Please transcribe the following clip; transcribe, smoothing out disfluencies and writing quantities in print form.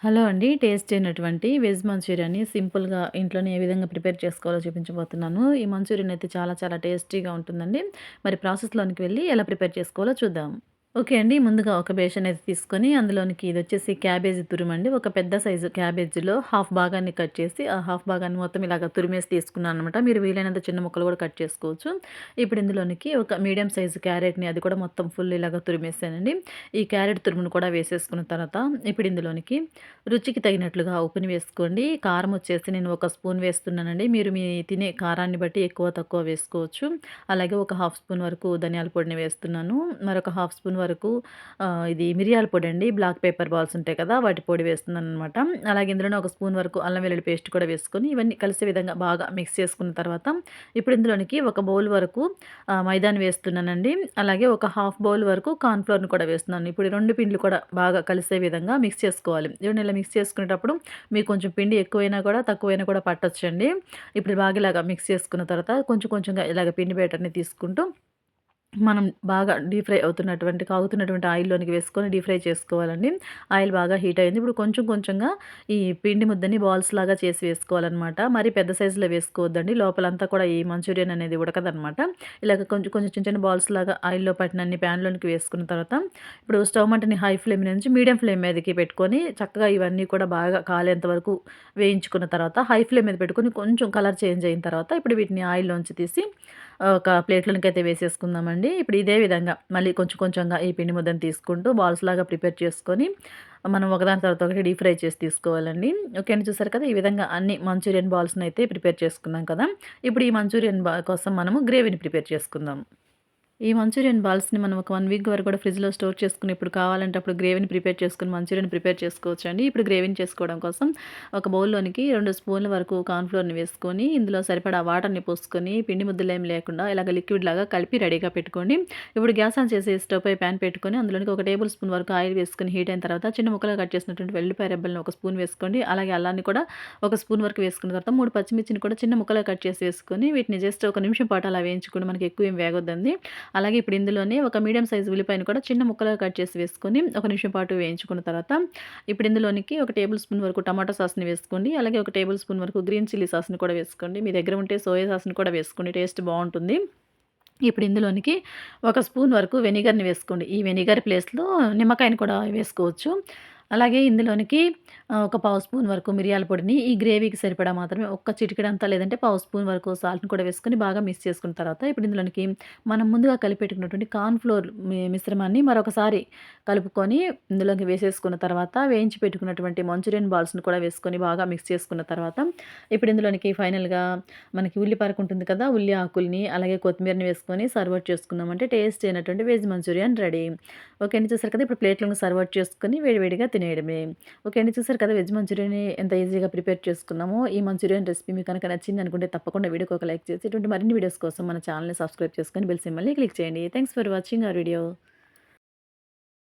Hello అండి. Tasty అయినటువంటి veg మంచూరియాని సింపుల్‌గా ఇంట్లోనే ఏ విధంగా ప్రిపేర్ చేసుకోవాలో చూపించబోతున్నాను. ఈ మంచూరియన్ అయితే చాలా చాలా టేస్టీగా ఉంటుందండి. మరి ప్రాసెస్‌లోనికి వెళ్ళి ఎలా ప్రిపేర్ చేసుకోవాలో చూద్దాం. ఓకే అండి. ముందుగా ఒక బేషన్ అయితే తీసుకొని అందులోనికి ఇదొచ్చేసి క్యాబేజీ తురుమండి. ఒక పెద్ద సైజు క్యాబేజీలో హాఫ్ భాగాన్ని కట్ చేసి, ఆ హాఫ్ భాగాన్ని మొత్తం ఇలాగ తురిమేసి తీసుకున్నాననమాట. మీరు వీలైనంత చిన్న ముక్కలు కూడా కట్ చేసుకోవచ్చు. ఇప్పుడు ఇందులోనికి ఒక మీడియం సైజు క్యారెట్‌ని అది కూడా మొత్తం ఫుల్ ఇలాగ తురిమేసానండి. ఈ క్యారెట్ తురుమును కూడా వేసేసుకున్న తర్వాత ఇప్పుడు ఇందులోనికి రుచికి తగినట్లుగా ఉప్పుని వేసుకోండి. కారం వచ్చేసి నేను ఒక స్పూన్ వేస్తున్నానండి. మీరు మీ తినే కారాన్ని బట్టి ఎక్కువ, తక్కువ వేసుకోవచ్చు. అలాగే ఒక హాఫ్ స్పూన్ వరకు ధనియాల పొడిని వేస్తున్నాను. మరొక హాఫ్ స్పూన్ వరకు ఇది మిరియాల పొడండి. బ్లాక్ పేపర్ బాల్స్ ఉంటాయి కదా! వాటి పొడి వేస్తున్నాననమాట. అలాగే ఇందులోనే ఒక స్పూన్ వరకు అల్లం వెల్లుల్లి పేస్ట్ కూడా వేసుకొని ఇవన్నీ కలిసే విధంగా బాగా మిక్స్ చేసుకున్న తర్వాత ఇప్పుడు ఇందులోనికి ఒక బౌల్ వరకు మైదాని వేస్తున్నానండి. అలాగే ఒక హాఫ్ బౌల్ వరకు కార్న్ ఫ్లోర్‌ని కూడా వేస్తున్నాను. ఇప్పుడు ఈ 2 పిండిలు కూడా బాగా కలిసే విధంగా మిక్స్ చేసుకోవాలి. చూడండి ఇలా మిక్స్ చేసుకునేటప్పుడు మీకు కొంచెం పిండి ఎక్కువైనా కూడా, తక్కువైనా కూడా పట్టొచ్చండి. ఇప్పుడు బాగా ఇలాగా మిక్స్ చేసుకున్న తర్వాత కొంచెం కొంచెంగా ఇలాగ పిండి బ్యాటర్‌ని తీసుకుంటూ మనం బాగా డీప్ ఫ్రై అవుతున్నటువంటి కాగుతున్నటువంటి ఆయిల్‌లోనికి వేసుకొని డీప్ ఫ్రై చేసుకోవాలండి. ఆయిల్ బాగా హీట్ అయింది. ఇప్పుడు కొంచెం కొంచెంగా ఈ పిండి ముద్దని బాల్స్‌లాగా చేసి వేసుకోవాలనమాట. మరీ పెద్ద సైజులో వేసుకోవద్దండి. లోపలంతా కూడా ఈ మంచూరియన్ అనేది ఉడకదనమాట. ఇలాగ కొంచెం కొంచెం చిన్న చిన్న బాల్స్‌లాగా ఆయిల్‌లో పట్టినన్ని ప్యాన్‌లోనికి వేసుకున్న తర్వాత ఇప్పుడు స్టవ్ మంటని హై ఫ్లేమ్ నుంచి మీడియం ఫ్లేమ్ మీదకి పెట్టుకొని చక్కగా ఇవన్నీ కూడా బాగా కాలేంత వరకు వేయించుకున్న తర్వాత హై ఫ్లేమ్ మీద పెట్టుకొని కొంచెం కలర్ చేంజ్ అయిన తర్వాత ఇప్పుడు వీటిని ఆయిల్‌లోంచి తీసి ఒక ప్లేట్‌లోనికైతే వేసేసుకుందామండి. ఇప్పుడు ఇదే విధంగా మళ్ళీ కొంచెం కొంచెంగా ఈ పిండి ముద్దను తీసుకుంటూ బాల్స్‌లాగా ప్రిపేర్ చేసుకొని, మనం ఒకదాని తర్వాత ఒకటి డీప్ ఫ్రై చేసి తీసుకోవాలండి. ఓకే అండి. చూసారు కదా! ఈ విధంగా అన్ని మంచూరియన్ బాల్స్‌నైతే ప్రిపేర్ చేసుకున్నాం కదా! ఇప్పుడు ఈ మంచూరియన్ కోసం మనము గ్రేవీని ప్రిపేర్ చేసుకుందాం. ఈ మంచూరియన్ బాల్స్‌ని మనం ఒక 1 వీక్ వరకు కూడా ఫ్రిడ్జ్‌లో స్టోర్ చేసుకొని ఇప్పుడు కావాలంటే అప్పుడు గ్రేవీని ప్రిపేర్ చేసుకొని మంచూరియన్ ప్రిపేర్ చేసుకోవచ్చండి. ఇప్పుడు గ్రేవీని చేసుకోవడం కోసం ఒక బౌల్‌లోనికి 2 స్పూన్ల వరకు కార్న్ ఫ్లోర్‌ని వేసుకొని, ఇందులో సరిపడా వాటర్‌ని పోసుకొని, పిండి ముద్దలేమి లేకుండా ఇలాగ లిక్విడ్‌లాగా కలిపి రెడీగా పెట్టుకోండి. ఇప్పుడు గ్యాస్ ఆన్ చేసి స్టవ్ పై పాన్ పెట్టుకొని అందులోనికి ఒక టేబుల్ స్పూన్ వరకు ఆయిల్ వేసుకొని హీట్ అయిన తర్వాత చిన్న ముక్కలుగా కట్ చేసినటువంటి వెల్లుల్లిపాయ రెబ్బలను ఒక స్పూన్ వేసుకోండి. అలాగే అల్లాన్ని కూడా ఒక స్పూన్ వరకు వేసుకున్న తర్వాత 3 పచ్చిమిర్చిని కూడా చిన్న ముక్కలుగా కట్ చేసి వేసుకొని వీటిని జస్ట్ ఒక నిమిషం పాటు అలా వేయించుకోండి. మనకి ఎక్కువ ఏం వేగొద్దండి. అలాగే ఇప్పుడు ఇందులోనే ఒక మీడియం సైజ్ ఉల్లిపాయను కూడా చిన్న ముక్కలుగా కట్ చేసి వేసుకొని ఒక నిమిషం పాటు వేయించుకున్న తర్వాత ఇప్పుడు ఇందులోనికి ఒక టేబుల్ స్పూన్ వరకు టమాటో సాస్‌ని వేసుకోండి. అలాగే ఒక టేబుల్ స్పూన్ వరకు గ్రీన్ చిల్లీ సాస్‌ని కూడా వేసుకోండి. మీ దగ్గర ఉంటే సోయా సాస్‌ని కూడా వేసుకోండి. టేస్ట్ బావుంటుంది. ఇప్పుడు ఇందులోనికి ఒక స్పూన్ వరకు వెనిగర్‌ని వేసుకోండి. ఈ వెనిగర్ ప్లేస్‌లో నిమ్మకాయని కూడా వేసుకోవచ్చు. అలాగే ఇందులోనికి ఒక పావు స్పూన్ వరకు మిరియాల పొడిని ఈ గ్రేవీకి సరిపడా మాత్రమే ఒక్క చిటికెడంతా లేదంటే పావు స్పూన్ వరకు సాల్ట్‌ని కూడా వేసుకొని బాగా మిక్స్ చేసుకున్న తర్వాత ఇప్పుడు ఇందులోనికి మనం ముందుగా కలిపెట్టుకున్నటువంటి కార్న్ ఫ్లోర్ మిశ్రమాన్ని మరొకసారి కలుపుకొని ఇందులోకి వేసేసుకున్న తర్వాత వేయించి పెట్టుకున్నటువంటి మంచూరియన్ బాల్స్‌ని కూడా వేసుకొని బాగా మిక్స్ చేసుకున్న తర్వాత ఇప్పుడు ఇందులోనికి ఫైనల్‌గా మనకి ఉల్లి పరకు ఉంటుంది కదా! ఉల్లి ఆకుల్ని అలాగే కొత్తిమీరని వేసుకొని సర్వ్ ఔట్ చేసుకున్నామంటే టేస్టీ అయినటువంటి వెజ్ మంచూరియన్ రెడీ. ఓకే అండి. చూసారు కదా! ఇప్పుడు ప్లేట్‌లోకి సర్వ్ ఔట్ చేసుకొని వేడి వేడిగా తినేయడమే. ఓకే అండి. చూసారు కదా! వెజ్ మంచూరియన్‌ని ఎంత ఈజీగా ప్రిపేర్ చేసుకున్నామో. ఈ మంచూరియన్ రెసిపీ మీకు కనుక నచ్చిందనుకుంటే తప్పకుండా వీడియోకి ఒక లైక్ చేసి ఇటువంటి మరిన్ని వీడియోస్ కోసం మన ఛానెల్‌ని సబ్స్క్రైబ్ చేసుకొని బెల్ సింబల్‌ని క్లిక్ చేయండి. Thanks for watching our video.